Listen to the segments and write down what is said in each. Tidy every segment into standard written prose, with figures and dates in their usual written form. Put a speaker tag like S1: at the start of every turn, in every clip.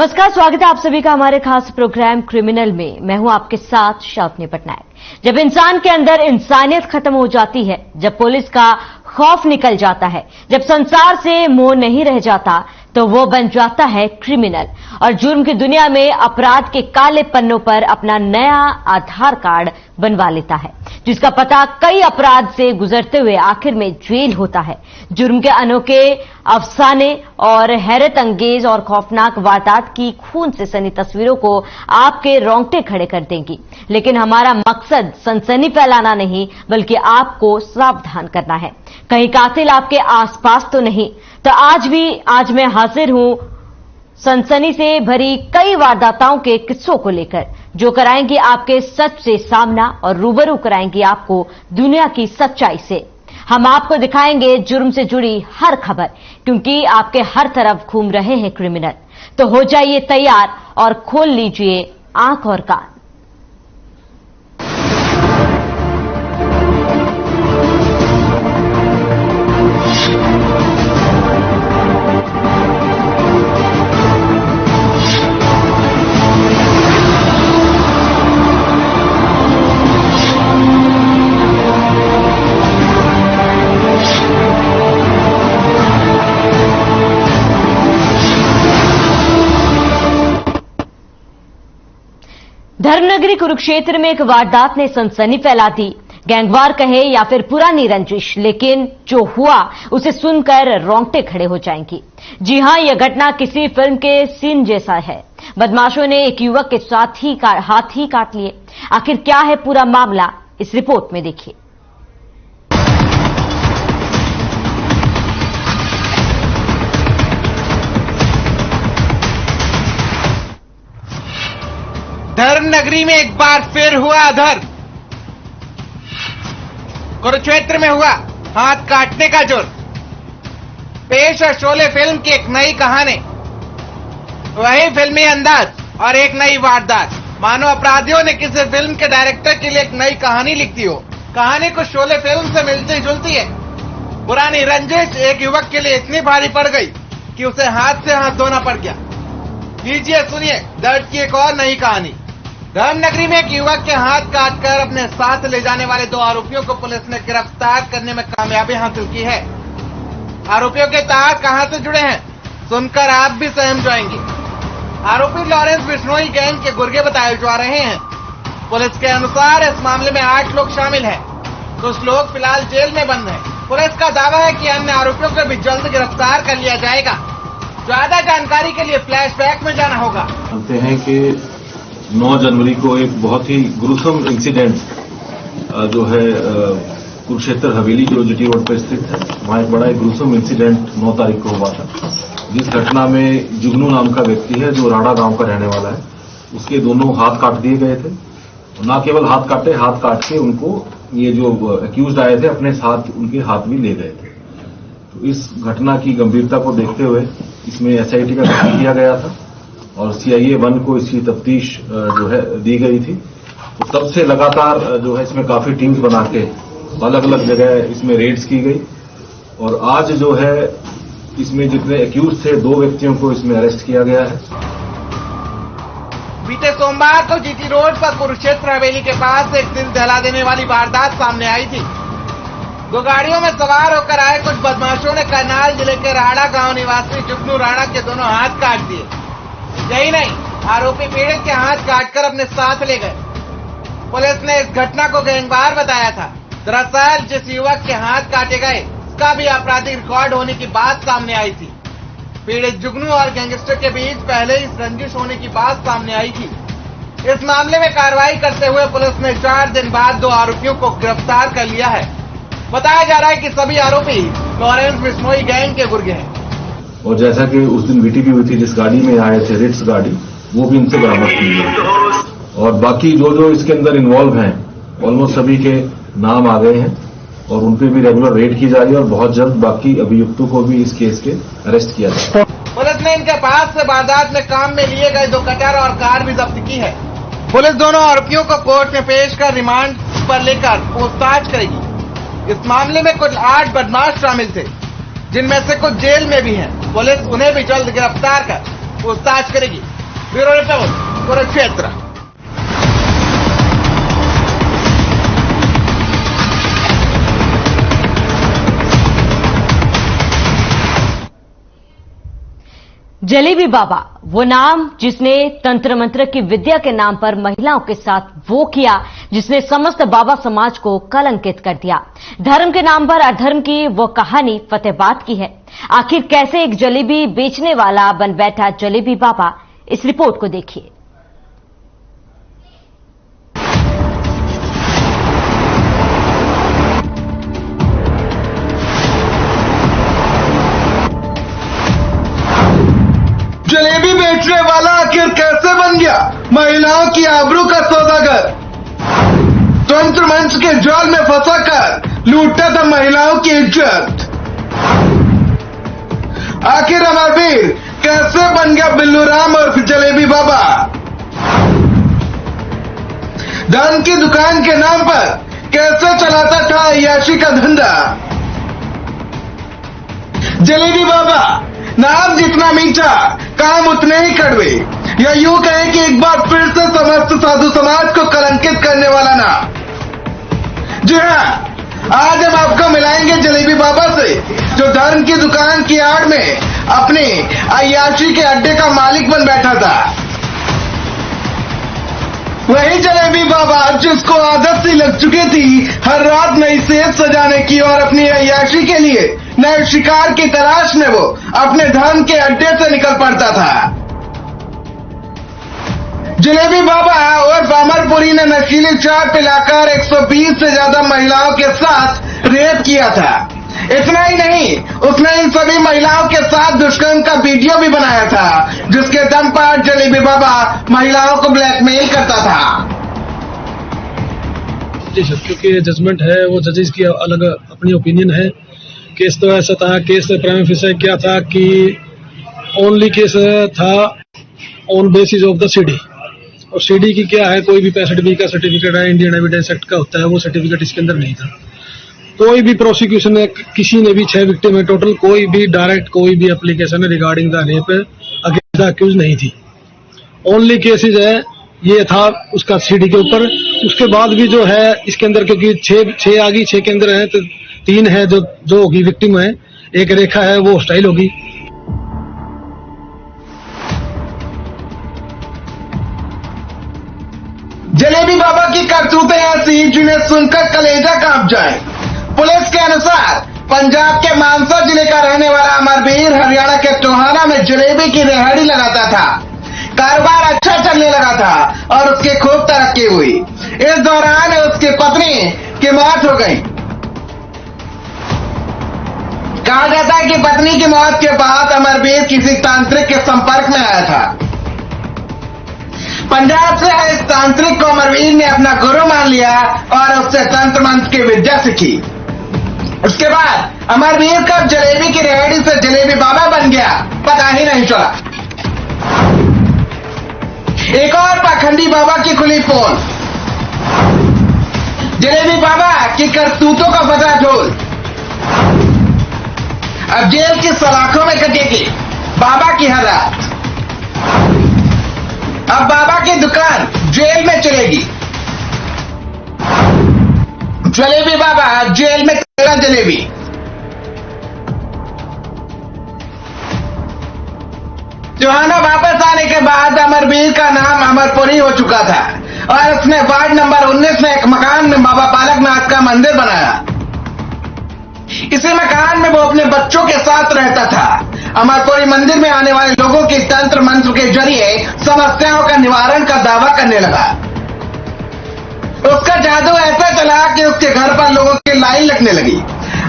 S1: नमस्कार, स्वागत है आप सभी का हमारे खास प्रोग्राम क्रिमिनल में। मैं हूं आपके साथ शालिनी पटनायक। जब इंसान के अंदर इंसानियत खत्म हो जाती है, जब पुलिस का खौफ निकल जाता है, जब संसार से मोह नहीं रह जाता, तो वो बन जाता है क्रिमिनल और जुर्म की दुनिया में अपराध के काले पन्नों पर अपना नया आधार कार्ड बनवा लेता है, जिसका पता कई अपराध से गुजरते हुए आखिर में जेल होता है। जुर्म के अनोखे अफसाने और हैरत अंगेज और खौफनाक वारदात की खून से सनी तस्वीरों को आपके रोंगटे खड़े कर देंगी, लेकिन हमारा मकसद सनसनी फैलाना नहीं, बल्कि आपको सावधान करना है। कहीं कातिल आपके आसपास तो नहीं। तो आज मैं हाजिर हूं सनसनी से भरी कई वारदाताओं के किस्सों को लेकर, जो कराएंगी आपके सच से सामना और रूबरू कराएंगी आपको दुनिया की सच्चाई से। हम आपको दिखाएंगे जुर्म से जुड़ी हर खबर, क्योंकि आपके हर तरफ घूम रहे हैं क्रिमिनल। तो हो जाइए तैयार और खोल लीजिए आंख और कान। धर्मनगरी कुरुक्षेत्र में एक वारदात ने सनसनी फैला दी। गैंगवार कहे या फिर पुरानी रंजिश, लेकिन जो हुआ उसे सुनकर रोंगटे खड़े हो जाएंगी। जी हां, यह घटना किसी फिल्म के सीन जैसा है। बदमाशों ने एक युवक के साथ ही हाथ ही काट लिए। आखिर क्या है पूरा मामला, इस रिपोर्ट में देखिए।
S2: धर्मनगरी में एक बार फिर हुआ अधर्म। कुरुक्षेत्र में हुआ हाथ काटने का जुर्म। पेश है शोले फिल्म की एक नई कहानी। वही फिल्मी अंदाज और एक नई वारदात, मानो अपराधियों ने किसी फिल्म के डायरेक्टर के लिए एक नई कहानी लिखती हो। कहानी को शोले फिल्म से मिलती जुलती है। पुरानी रंजिश एक युवक के लिए इतनी भारी पड़ गई कि उसे हाथ से हाथ धोना पड़ गया। लीजिए सुनिए दर्द की एक और नई कहानी। धर्मनगरी में एक युवक के हाथ काटकर अपने साथ ले जाने वाले 2 आरोपियों को पुलिस ने गिरफ्तार करने में कामयाबी हासिल की है। आरोपियों के तार कहां से जुड़े हैं, सुनकर आप भी सहम जाएंगे। आरोपी लॉरेंस बिश्नोई गैंग के गुर्गे बताए जा रहे हैं। पुलिस के अनुसार इस मामले में 8 लोग शामिल हैं। कुछ लोग फिलहाल जेल में बंद हैं। पुलिस का दावा है कि अन्य आरोपियों को भी जल्द गिरफ्तार कर लिया जाएगा। ज्यादा जानकारी के लिए फ्लैशबैक में जाना होगा।
S3: जानते हैं कि 9 जनवरी को एक बहुत ही ग्रुसम इंसिडेंट जो है कुरुक्षेत्र हवेली जो जीटी रोड पर स्थित है, वहां एक बड़ा ग्रुसम इंसिडेंट 9 तारीख को हुआ था, जिस घटना में जुगनू नाम का व्यक्ति है जो राड़ा गांव का रहने वाला है, उसके दोनों हाथ काट दिए गए थे। न केवल हाथ काटे, हाथ काट के उनको ये जो एक्यूज आए थे अपने साथ उनके हाथ भी ले गए थे। तो इस घटना की गंभीरता को देखते हुए इसमें एसआईटी का गठन किया गया था और CIA 1 को इसकी तफ्तीश जो है दी गई थी। तो तब से लगातार जो है इसमें काफी टीम्स बना के अलग अलग जगह इसमें रेड्स की गई और आज जो है इसमें जितने एक्यूज थे 2 व्यक्तियों को इसमें अरेस्ट किया गया है।
S2: बीते सोमवार को जीटी रोड पर कुरुक्षेत्र हवेली के पास एक दिल दहला देने वाली वारदात सामने आई थी। 2 गाड़ियों में सवार होकर आए कुछ बदमाशों ने करनाल जिले के राड़ा गांव निवासी जुगनू राणा के दोनों हाथ काट दिए। यही नहीं, आरोपी पीड़ित के हाथ काटकर अपने साथ ले गए। पुलिस ने इस घटना को गैंगवार बताया था। दरअसल जिस युवक के हाथ काटे गए उसका भी आपराधिक रिकॉर्ड होने की बात सामने आई थी। पीड़ित जुगनू और गैंगस्टर के बीच पहले ही रंजिश होने की बात सामने आई थी। इस मामले में कार्रवाई करते हुए पुलिस ने 4 दिन बाद 2 आरोपियों को गिरफ्तार कर लिया है। बताया जा रहा है कि सभी आरोपी लॉरेंस बिश्नोई गैंग के गुर्गे हैं।
S3: और जैसा कि उस दिन बीटीपी हुई थी, जिस गाड़ी में आए थे रिट्स गाड़ी, वो भी इनसे बरामद की गई और बाकी जो इसके अंदर इन्वॉल्व हैं ऑलमोस्ट सभी के नाम आ गए हैं और उन पे भी रेगुलर रेड की जा रही है और बहुत जल्द बाकी अभियुक्तों को भी इस केस के अरेस्ट किया जाएगा।
S2: पुलिस ने इनके पास से वारदात में काम में लिए गए 2 कटर और कार भी जब्त की है। पुलिस दोनों आरोपियों को कोर्ट में पेश कर रिमांड पर लेकर पूछताछ करेगी। इस मामले में कुल 8 बदमाश शामिल थे, जिनमें से कुछ जेल में भी हैं। पुलिस उन्हें भी जल्द गिरफ्तार कर पूछताछ करेगी। Bureau report Kurukshetra.
S1: जलेबी बाबा, वो नाम जिसने तंत्र मंत्र की विद्या के नाम पर महिलाओं के साथ वो किया जिसने समस्त बाबा समाज को कलंकित कर दिया। धर्म के नाम पर अधर्म की वो कहानी फतेहाबाद की है। आखिर कैसे एक जलेबी बेचने वाला बन बैठा जलेबी बाबा, इस रिपोर्ट को देखिए।
S4: जलेबी बेचने वाला आखिर कैसे बन गया महिलाओं की आबरू का सौदागर? तंत्र मंच के जाल में फंसाकर लूटा था महिलाओं की इज्जत। आखिर अमरवीर कैसे बन गया बिल्लू राम और जलेबी बाबा? धन की दुकान के नाम पर कैसे चलाता था अय्याशी का धंधा? जलेबी बाबा नाम जितना मीठा काम उतने ही कड़वे, या यूं कहें कि एक बार फिर से समस्त साधु समाज को कलंकित करने वाला नाम। जी हाँ, आज हम आपको मिलाएंगे जलेबी बाबा से, जो धर्म की दुकान की आड़ में अपने अय्याशी के अड्डे का मालिक बन बैठा था। वही जलेबी बाबा जिसको आदत सी लग चुकी थी हर रात नई सेहत सजाने की और अपनी अय्याशी के लिए नए शिकार की तलाश में वो अपने धर्म के अड्डे से निकल पड़ता था। जलेबी बाबा और अमरपुरी ने नशीली चाट पिलाकर 120 से ज्यादा महिलाओं के साथ रेप किया था। इतना ही नहीं, उसने इन सभी महिलाओं के साथ दुष्कर्म का वीडियो भी बनाया था, जिसके दम पर जलेबी बाबा महिलाओं को ब्लैकमेल करता था।
S5: जी सर, क्योंकि जजमेंट है वो जजेस की अलग अपनी ओपिनियन है। केस तो ऐसा था, केस प्राइम ऑफिसर क्या था कि ओनली केस था on basis of the CD, और सीडी की क्या है, कोई भी पैसिडिटी का सर्टिफिकेट है, इंडियन एविडेंस एक्ट का होता है, वो सर्टिफिकेट इसके अंदर नहीं था। कोई भी प्रोसिक्यूशन ने, किसी ने भी 6 विक्टिम है टोटल, कोई भी डायरेक्ट कोई भी application regarding the rape against the accused नहीं थी। ओनली केसेज है ये था उसका सीडी के ऊपर। उसके बाद भी जो है इसके अंदर, क्योंकि 6 आ गई, 6 के अंदर है तो 3 है जो होगी विक्टिम है, एक रेखा है वो हॉस्टाइल होगी।
S4: जलेबी बाबा की करतूतें ऐसी जिन्हें सुनकर कलेजा कांप जाए। पुलिस के अनुसार पंजाब के मानसा जिले का रहने वाला अमरवीर हरियाणा के टोहाना में जलेबी की रेहड़ी लगाता था। कारोबार अच्छा चलने लगा था और उसकी खूब तरक्की हुई। इस दौरान उसकी पत्नी की मौत हो गई। कहा जाता है कि पत्नी की मौत के बाद अमरवीर किसी तांत्रिक के संपर्क में आया था। पंजाब से आए इस तांत्रिक को अमरवीर ने अपना गुरु मान लिया और उससे तंत्र मंत्र की विद्या सीखी। उसके बाद अमरवीर कब जलेबी की रेहड़ी से जलेबी बाबा बन गया पता ही नहीं चला। एक और पाखंडी बाबा की खुली पोल। जलेबी बाबा की करतूतों का बजा ढोल। अब जेल की सलाखों में कटेगी बाबा की हर रात। अब बाबा की दुकान जेल में चलेगी। जलेबी बाबा जेल में तेरा जलेबी। टोहाना वापस आने के बाद अमरवीर का नाम अमरपुरी हो चुका था और उसने वार्ड नंबर 19 में एक मकान में बाबा बालकनाथ का मंदिर बनाया। इसी मकान में वो अपने बच्चों के साथ रहता था। अमरपुरी मंदिर में आने वाले लोगों की तंत्र मंत्र के जरिए समस्याओं का निवारण का दावा करने लगा। उसका जादू ऐसा चला कि उसके घर पर लोगों की लाइन लगने लगी।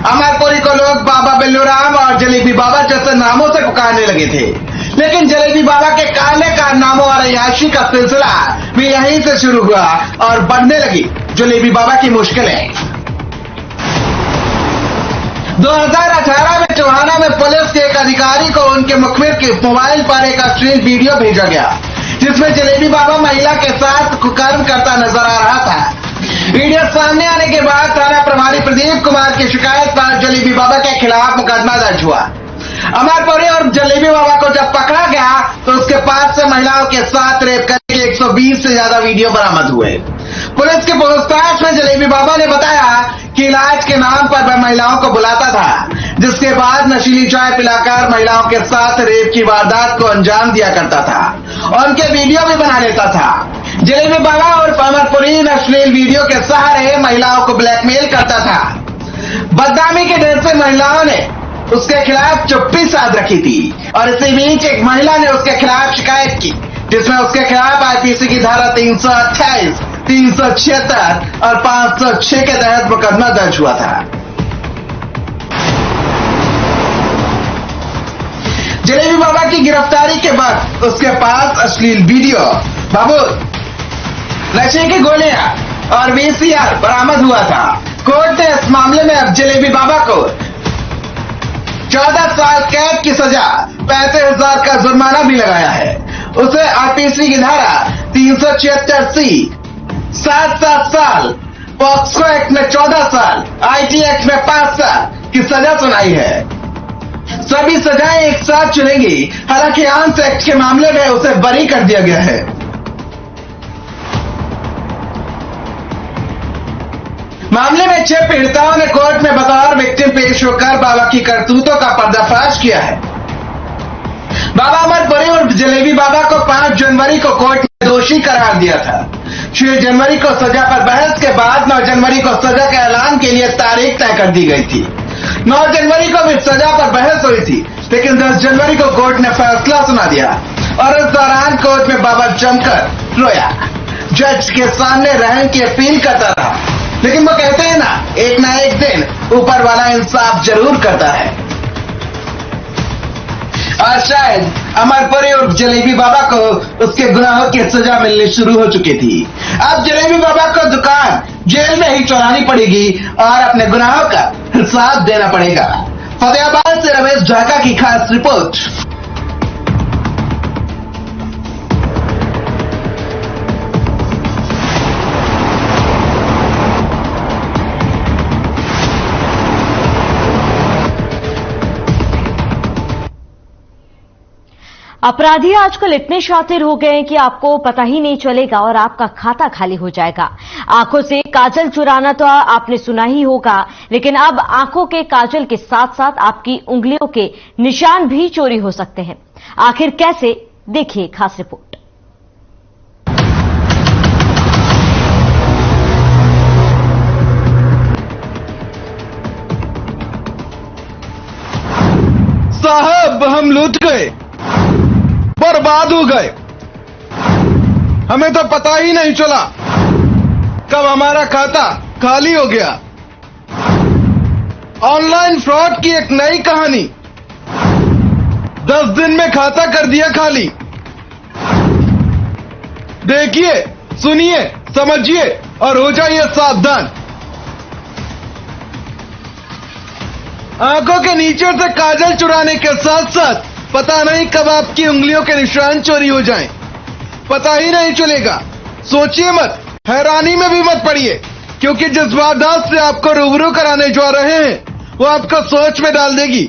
S4: अमरपुरी को लोग बाबा बिल्लू राम और जलेबी बाबा जैसे नामों से पुकारने लगे थे, लेकिन जलेबी बाबा के काले कारनामों और अय्याशी का सिलसिला भी यहीं से शुरू हुआ और बढ़ने लगी जलेबी बाबा की मुश्किलें। 2018 में टोहाना में पुलिस के एक अधिकारी को उनके मुखबिर के मोबाइल पर एक अश्लील वीडियो भेजा गया, जिसमें जलेबी बाबा महिला के साथ कुकर्म करता नजर आ रहा था। वीडियो सामने आने के बाद थाना प्रभारी प्रदीप कुमार की शिकायत पर जलेबी बाबा के खिलाफ मुकदमा दर्ज हुआ। अमरपुरी और जलेबी बाबा को जब पकड़ा गया तो उसके पास से महिलाओं के साथ रेप करने के 120 से ज्यादा वीडियो बरामद हुए। पुलिस के पूछताछ में जलेबी बाबा ने बताया कि इलाज के नाम पर वह महिलाओं को बुलाता था, जिसके बाद नशीली चाय पिलाकर महिलाओं के साथ रेप की वारदात को अंजाम दिया करता था और उनके वीडियो भी बना लेता था। जलेबी बाबा और अमरपुरी अश्लील वीडियो के सहारे महिलाओं को ब्लैकमेल करता था। बदनामी के डर से महिलाओं ने उसके खिलाफ चुप्पी साध रखी थी और इसी बीच एक महिला ने उसके खिलाफ शिकायत की, जिसमें उसके खिलाफ आईपीसी की धारा 328, 376 और 506 के तहत मुकदमा दर्ज हुआ था। जलेबी बाबा की गिरफ्तारी के बाद उसके पास अश्लील वीडियो, बाबूत, नशे की गोलियां और वीसीआर बरामद हुआ था। कोर्ट ने इस मामले में अब जलेबी बाबा को 14 साल कैद की सजा, 35,000 का जुर्माना भी लगाया है। उसे आईपीसी की धारा 376C 7 साल, पॉक्सो एक्ट में 14 साल, आईटी एक्ट में 5 साल की सजा सुनाई है। सभी सजाएं एक साथ चलेंगी। हालांकि आर्म्स एक्ट के मामले में उसे बरी कर दिया गया है। मामले में 6 पीड़िताओं ने कोर्ट में बतौर विक्टिम पेश होकर बाबा की करतूतों का पर्दाफाश किया है। बाबा अमरपुरी और जलेबी बाबा को 5 जनवरी को कोर्ट ने दोषी करार दिया था। 6 जनवरी को सजा पर बहस के बाद 9 जनवरी को सजा के ऐलान के लिए तारीख तय कर दी गई थी। 9 जनवरी को भी सजा पर बहस हुई थी, लेकिन 10 जनवरी को कोर्ट ने फैसला सुना दिया और इस दौरान कोर्ट में बाबा जमकर रोया। जज के सामने रहने की अपील करता रहा, लेकिन वो कहते हैं ना एक दिन ऊपर वाला इंसाफ जरूर करता है। और शायद अमरपुरी और जलेबी बाबा को उसके गुनाहों की सजा मिलनी शुरू हो चुकी थी। अब जलेबी बाबा को दुकान जेल में ही चलानी पड़ेगी और अपने गुनाहों का हिसाब देना पड़ेगा। फतेहाबाद से रमेश ढाका की खास रिपोर्ट।
S1: अपराधी आजकल इतने शातिर हो गए हैं कि आपको पता ही नहीं चलेगा और आपका खाता खाली हो जाएगा। आंखों से काजल चुराना तो आपने सुना ही होगा, लेकिन अब आंखों के काजल के साथ साथ आपकी उंगलियों के निशान भी चोरी हो सकते हैं। आखिर कैसे, देखिए खास रिपोर्ट।
S4: साहब, हम लूट गए, बर्बाद हो गए। हमें तो पता ही नहीं चला कब हमारा खाता खाली हो गया। ऑनलाइन फ्रॉड की एक नई कहानी। 10 दिन में खाता कर दिया खाली। देखिए, सुनिए, समझिए और हो जाइए सावधान। आंखों के नीचे से काजल चुराने के साथ साथ पता नहीं कब आपकी उंगलियों के निशान चोरी हो जाएं। पता ही नहीं चलेगा। सोचिए मत, हैरानी में भी मत पड़िए, क्योंकि जिस वारदात से आपको रूबरू कराने जा रहे हैं वो आपको सोच में डाल देगी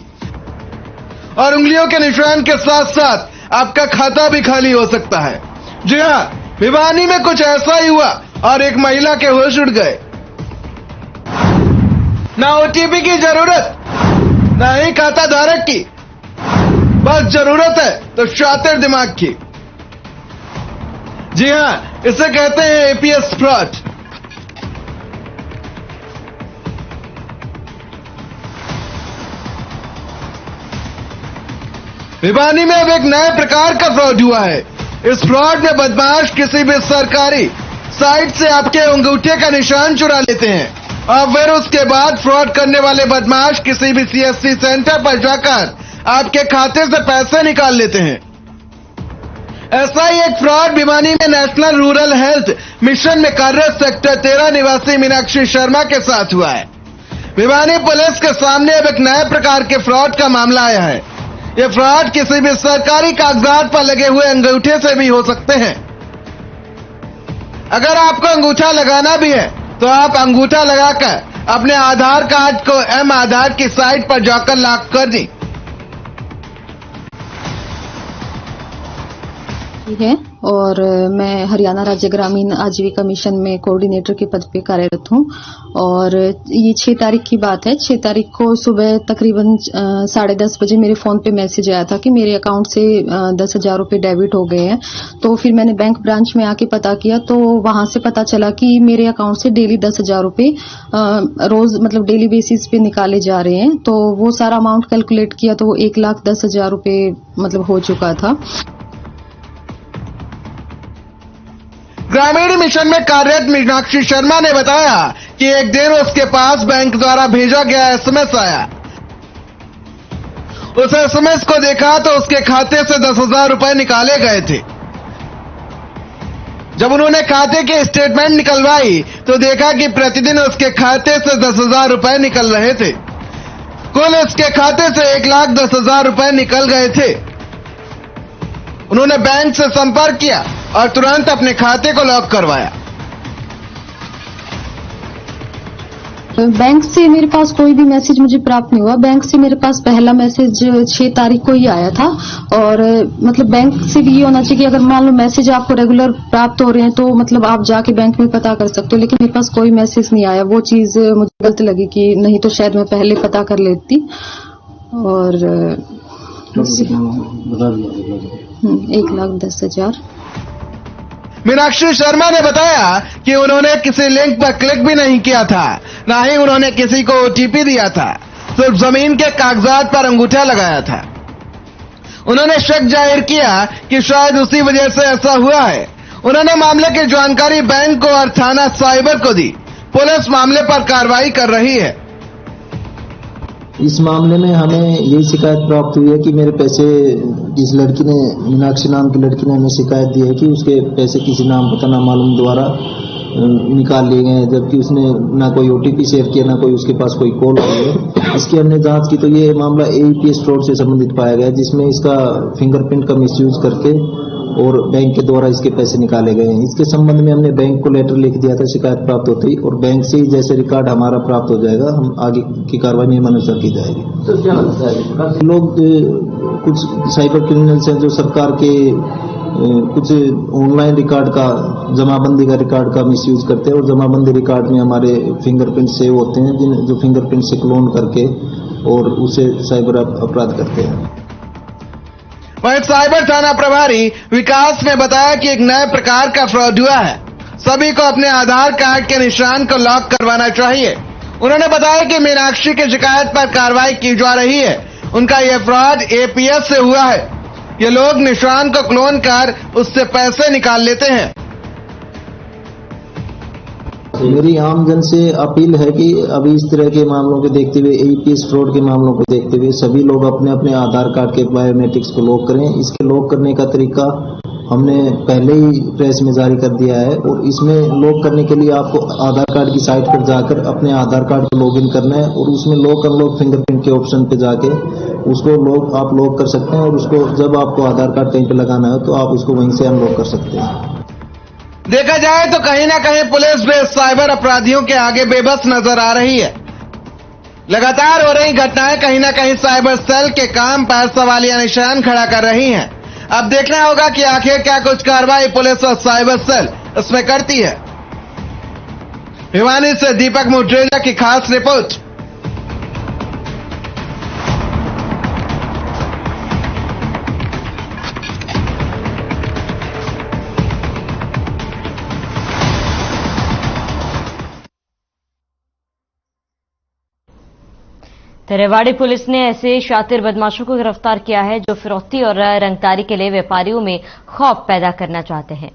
S4: और उंगलियों के निशान के साथ साथ आपका खाता भी खाली हो सकता है। जी हाँ, भिवानी में कुछ ऐसा ही हुआ और एक महिला के होश उड़ गए। ना ओटीपी की जरूरत, ना ही खाता धारक की, बस जरूरत है तो शातिर दिमाग की। जी हां, इसे कहते हैं एपीएस फ्रॉड। भिवानी में अब एक नए प्रकार का फ्रॉड हुआ है। इस फ्रॉड में बदमाश किसी भी सरकारी साइट से आपके अंगूठे का निशान चुरा लेते हैं और फिर उसके बाद फ्रॉड करने वाले बदमाश किसी भी सीएससी सेंटर पर जाकर आपके खाते से पैसे निकाल लेते हैं। ऐसा ही एक फ्रॉड भिवानी में नेशनल रूरल हेल्थ मिशन में कार्यरत सेक्टर 13 निवासी मीनाक्षी शर्मा के साथ हुआ है। भिवानी पुलिस के सामने अब एक नए प्रकार के फ्रॉड का मामला आया है। ये फ्रॉड किसी भी सरकारी कागजात पर लगे हुए अंगूठे से भी हो सकते हैं। अगर आपको अंगूठा लगाना भी है तो आप अंगूठा लगाकर अपने आधार कार्ड को एम आधार की साइट पर जाकर लॉक कर दें।
S6: है और मैं हरियाणा राज्य ग्रामीण आजीविका मिशन में कोऑर्डिनेटर के पद पे कार्यरत हूं और ये 6 तारीख की बात है। 6 तारीख को सुबह तकरीबन 10:30 बजे मेरे फोन पे मैसेज आया था कि मेरे अकाउंट से 10,000 रुपए डेबिट हो गए हैं। तो फिर मैंने बैंक ब्रांच में आके पता किया तो वहां से पता चला कि मेरे अकाउंट से डेली 10,000 रुपए रोज मतलब डेली बेसिस पे निकाले जा रहे हैं। तो वो सारा अमाउंट कैलकुलेट किया तो वो 1,10,000 रुपए मतलब हो चुका था।
S4: ग्रामीण मिशन में कार्यरत मीनाक्षी शर्मा ने बताया कि एक दिन उसके पास बैंक द्वारा भेजा गया एसएमएस आया। उस एसएमएस को देखा तो उसके खाते से 10,000 रुपए निकाले गए थे। जब उन्होंने खाते की स्टेटमेंट निकलवाई तो देखा कि प्रतिदिन उसके खाते से 10,000 रुपए निकल रहे थे। कुल उसके खाते से 1,10,000 रुपए निकल गए थे। उन्होंने बैंक से संपर्क किया और तुरंत अपने खाते को लॉक करवाया।
S6: बैंक से मेरे पास कोई भी मैसेज मुझे प्राप्त नहीं हुआ। बैंक से मेरे पास पहला मैसेज 6 तारीख को ही आया था और मतलब बैंक से भी ये होना चाहिए कि अगर मान लो मैसेज आपको रेगुलर प्राप्त हो रहे हैं तो मतलब आप जाके बैंक में पता कर सकते हो, लेकिन मेरे पास कोई मैसेज नहीं आया। वो चीज मुझे गलत लगी कि नहीं तो शायद मैं पहले पता कर लेती। और 1,10,000।
S4: मीनाक्षी शर्मा ने बताया कि उन्होंने किसी लिंक पर क्लिक भी नहीं किया था, ना ही उन्होंने किसी को ओटीपी दिया था, सिर्फ जमीन के कागजात पर अंगूठा लगाया था। उन्होंने शक जाहिर किया कि शायद उसी वजह से ऐसा हुआ है। उन्होंने मामले की जानकारी बैंक को और थाना साइबर को दी। पुलिस मामले पर कार्रवाई कर रही है।
S7: इस मामले में हमें यही शिकायत प्राप्त हुई है कि मेरे पैसे जिस लड़की ने, मीनाक्षी नाम की लड़की ने हमें शिकायत दी है कि उसके पैसे किसी नाम पता ना मालूम द्वारा निकाल लिए गए हैं, जबकि उसने ना कोई ओटीपी शेयर किया, ना कोई उसके पास कोई कॉल आई है। इसकी हमने जांच की तो ये मामला एईपीएस फ्रॉड से संबंधित पाया गया, जिसमें इसका फिंगरप्रिंट का मिसयूज करके और बैंक के द्वारा इसके पैसे निकाले गए हैं। इसके संबंध में हमने बैंक को लेटर लिख दिया था शिकायत प्राप्त होते ही, और बैंक से ही जैसे रिकॉर्ड हमारा प्राप्त हो जाएगा हम आगे की कार्रवाई नियमानुसार की जाएगी। तो क्या लगता है लोग कुछ साइबर क्रिमिनल्स हैं जो सरकार के कुछ ऑनलाइन रिकॉर्ड का, जमाबंदी का रिकॉर्ड का मिसयूज करते हैं और जमाबंदी रिकॉर्ड में हमारे फिंगरप्रिंट सेव होते हैं, जो फिंगरप्रिंट से क्लोन करके और उसे साइबर अपराध करते हैं।
S4: वहीं साइबर थाना प्रभारी विकास ने बताया कि एक नए प्रकार का फ्रॉड हुआ है। सभी को अपने आधार कार्ड के निशान को लॉक करवाना चाहिए। उन्होंने बताया कि मीनाक्षी की शिकायत पर कार्रवाई की जा रही है। उनका यह फ्रॉड एपीएस से हुआ है। ये लोग निशान को क्लोन कर उससे पैसे निकाल लेते हैं।
S7: मेरी आम जन से अपील है कि अभी इस तरह के मामलों को देखते हुए, एईपीएस फ्रॉड के मामलों को देखते हुए सभी लोग अपने अपने आधार कार्ड के बायोमेट्रिक्स को लॉक करें। इसके लॉक करने का तरीका हमने पहले ही प्रेस में जारी कर दिया है और इसमें लॉक करने के लिए आपको आधार कार्ड की साइट पर जाकर अपने आधार कार्ड को लॉगिन करना है और उसमें लॉक अनलॉक फिंगरप्रिंट के ऑप्शन पे जाके उसको आप लॉक कर सकते हैं और उसको जब आपको आधार कार्ड कहीं पे लगाना है तो आप उसको वहीं से अनलॉक कर सकते हैं।
S4: देखा जाए तो कहीं ना कहीं पुलिस भी साइबर अपराधियों के आगे बेबस नजर आ रही है। लगातार हो रही घटनाएं कहीं ना कहीं साइबर सेल के काम पर सवालिया निशान खड़ा कर रही हैं। अब देखना होगा कि आखिर क्या कुछ कार्रवाई पुलिस और साइबर सेल इसमें करती है। भिवानी से दीपक मुट्रेजा की खास रिपोर्ट।
S1: रेवाड़ी पुलिस ने ऐसे शातिर बदमाशों को गिरफ्तार किया है जो फिरौती और रंगदारी के लिए व्यापारियों में खौफ पैदा करना चाहते हैं,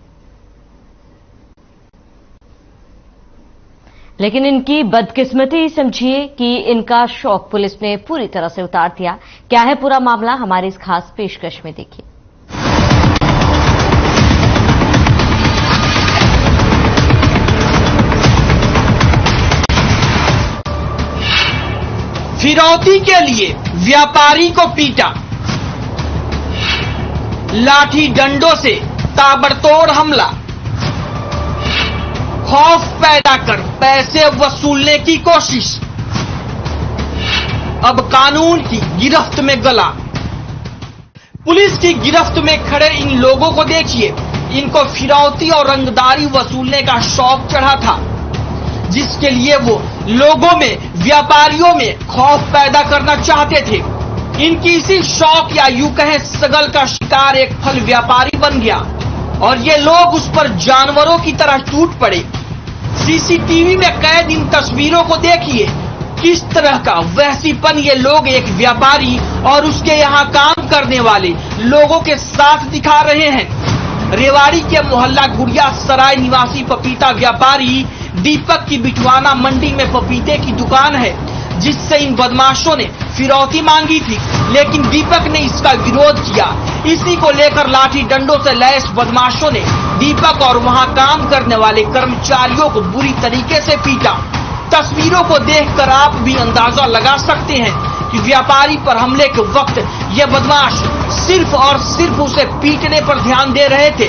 S1: लेकिन इनकी बदकिस्मती समझिए कि इनका शौक पुलिस ने पूरी तरह से उतार दिया। क्या है पूरा मामला, हमारी इस खास पेशकश में देखिए।
S8: फिरौती के लिए व्यापारी को पीटा, लाठी डंडों से ताबड़तोड़ हमला, खौफ पैदा कर पैसे वसूलने की कोशिश, अब कानून की गिरफ्त में गला। पुलिस की गिरफ्त में खड़े इन लोगों को देखिए। इनको फिरौती और रंगदारी वसूलने का शौक चढ़ा था, जिसके लिए वो लोगों में, व्यापारियों में खौफ पैदा करना चाहते थे। इनकी इसी शौक या यूं कहें सगल का शिकार एक फल व्यापारी बन गया और ये लोग उस पर जानवरों की तरह टूट पड़े। सीसीटीवी में कैद इन तस्वीरों को देखिए, किस तरह का वहसीपन ये लोग एक व्यापारी और उसके यहाँ काम करने वाले लोगों के साथ दिखा रहे हैं। रेवाड़ी के मोहल्ला गुड़िया सराय निवासी पपीता व्यापारी दीपक की बिटवाना मंडी में पपीते की दुकान है, जिससे इन बदमाशों ने फिरौती मांगी थी, लेकिन दीपक ने इसका विरोध किया। इसी को लेकर लाठी डंडों से लैस बदमाशों ने दीपक और वहां काम करने वाले कर्मचारियों को बुरी तरीके से पीटा। तस्वीरों को देखकर आप भी अंदाजा लगा सकते हैं कि व्यापारी पर हमले के वक्त ये बदमाश सिर्फ और सिर्फ उसे पीटने पर ध्यान दे रहे थे।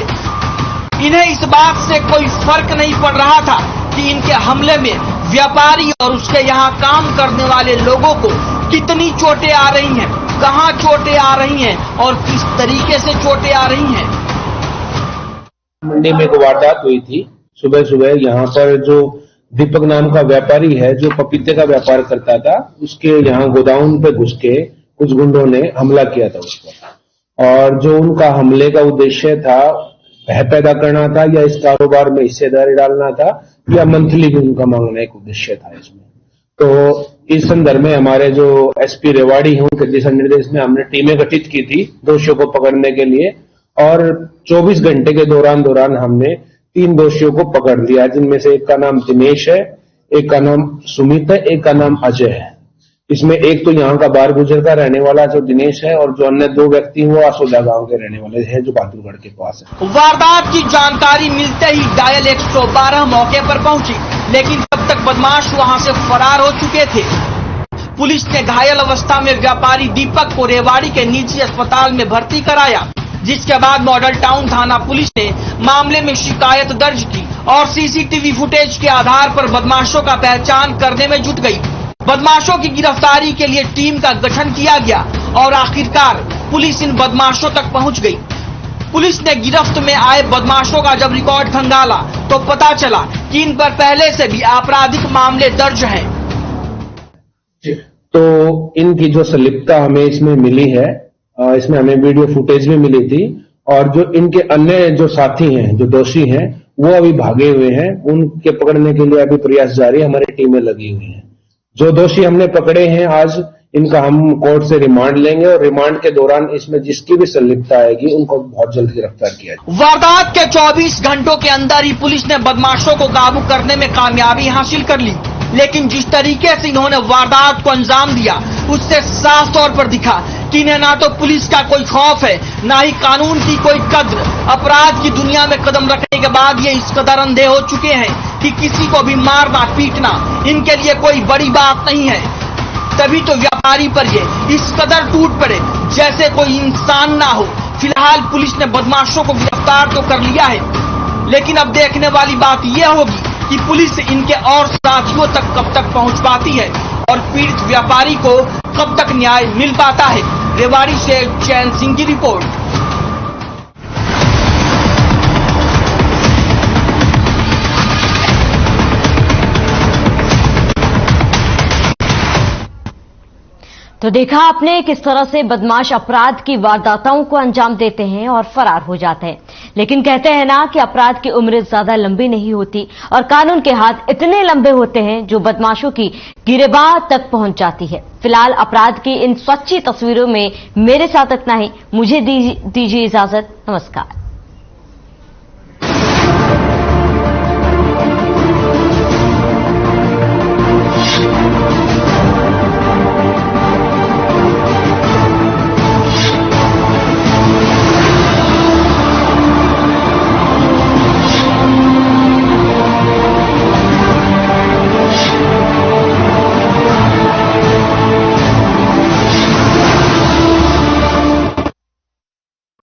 S8: इन्हें इस बात से कोई फर्क नहीं पड़ रहा था कि इनके हमले में व्यापारी और उसके यहाँ काम करने वाले लोगों को कितनी चोटें आ रही हैं, कहाँ चोटें आ रही हैं और किस तरीके से चोटें आ रही हैं।
S9: मंडी में एक वारदात हुई थी सुबह सुबह। यहाँ पर जो दीपक नाम का व्यापारी है जो पपीते का व्यापार करता था, उसके यहाँ गोदाउन पे घुस के कुछ गुंडों ने हमला किया था उस पर, और जो उनका हमले का उद्देश्य था भय पैदा करना था या इस कारोबार में हिस्सेदारी डालना था या मंथली भी उनका मांगना एक उद्देश्य था इसमें। तो इस संदर्भ में हमारे जो एसपी रेवाड़ी हैं उनके दिशा निर्देश में हमने टीमें गठित की थी दोषियों को पकड़ने के लिए, और 24 घंटे के दौरान हमने 3 दोषियों को पकड़ लिया, जिनमें से एक का नाम दिनेश है, एक का नाम सुमित है, एक का नाम अजय है। इसमें एक तो यहाँ का बार गुजर का रहने वाला जो दिनेश है और जो अन्य 2 व्यक्ति वो आसोदा गांव के रहने वाले हैं जो बहादुरगढ़ के पास है।
S8: वारदात की जानकारी मिलते ही डायल 112 मौके पर पहुंची, लेकिन तब तक बदमाश वहां से फरार हो चुके थे। पुलिस ने घायल अवस्था में व्यापारी दीपक को रेवाड़ी के निजी अस्पताल में भर्ती कराया, जिसके बाद मॉडल टाउन थाना पुलिस ने मामले में शिकायत दर्ज की और सीसीटीवी फुटेज के आधार पर बदमाशों का पहचान करने में जुट गई। बदमाशों की गिरफ्तारी के लिए टीम का गठन किया गया और आखिरकार पुलिस इन बदमाशों तक पहुंच गई। पुलिस ने गिरफ्त में आए बदमाशों का जब रिकॉर्ड खंगाला तो पता चला कि इन पर पहले से भी आपराधिक मामले दर्ज हैं।
S9: तो इनकी जो संलिप्तता हमें इसमें मिली है, इसमें हमें वीडियो फुटेज भी मिली थी, और जो इनके अन्य जो साथी हैं, जो दोषी हैं, वो अभी भागे हुए हैं। उनके पकड़ने के लिए अभी प्रयास जारी है, हमारी टीमें लगी हुई हैं। जो दोषी हमने पकड़े हैं आज, इनका हम कोर्ट से रिमांड लेंगे और रिमांड के दौरान इसमें जिसकी भी संलिप्तता आएगी उनको बहुत जल्द गिरफ्तार किया जाएगा।
S8: वारदात के 24 घंटों के अंदर ही पुलिस ने बदमाशों को काबू करने में कामयाबी हासिल कर ली, लेकिन जिस तरीके से इन्होंने वारदात को अंजाम दिया उससे साफ तौर पर दिखा कि इन्हें ना तो पुलिस का कोई खौफ है, ना ही कानून की कोई कद्र। अपराध की दुनिया में कदम रखने के बाद ये इस कदर अंधे हो चुके हैं कि किसी को भी मारना पीटना इनके लिए कोई बड़ी बात नहीं है। तभी तो व्यापारी पर ये इस कदर टूट पड़े जैसे कोई इंसान ना हो। फिलहाल पुलिस ने बदमाशों को गिरफ्तार तो कर लिया है, लेकिन अब देखने वाली बात यह होगी कि पुलिस इनके और साथियों तक कब तक पहुंच पाती है और पीड़ित व्यापारी को कब तक न्याय मिल पाता है। रेवाड़ी से चैन सिंह की रिपोर्ट।
S1: तो देखा आपने किस तरह से बदमाश अपराध की वारदाताओं को अंजाम देते हैं और फरार हो जाते हैं। लेकिन कहते हैं ना कि अपराध की उम्र ज्यादा लंबी नहीं होती और कानून के हाथ इतने लंबे होते हैं जो बदमाशों की गिरेबान तक पहुंच जाती है। फिलहाल अपराध की इन सच्ची तस्वीरों में मेरे साथ इतना ही। मुझे दीजिए इजाजत। नमस्कार।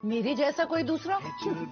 S10: मेरे जैसा कोई दूसरा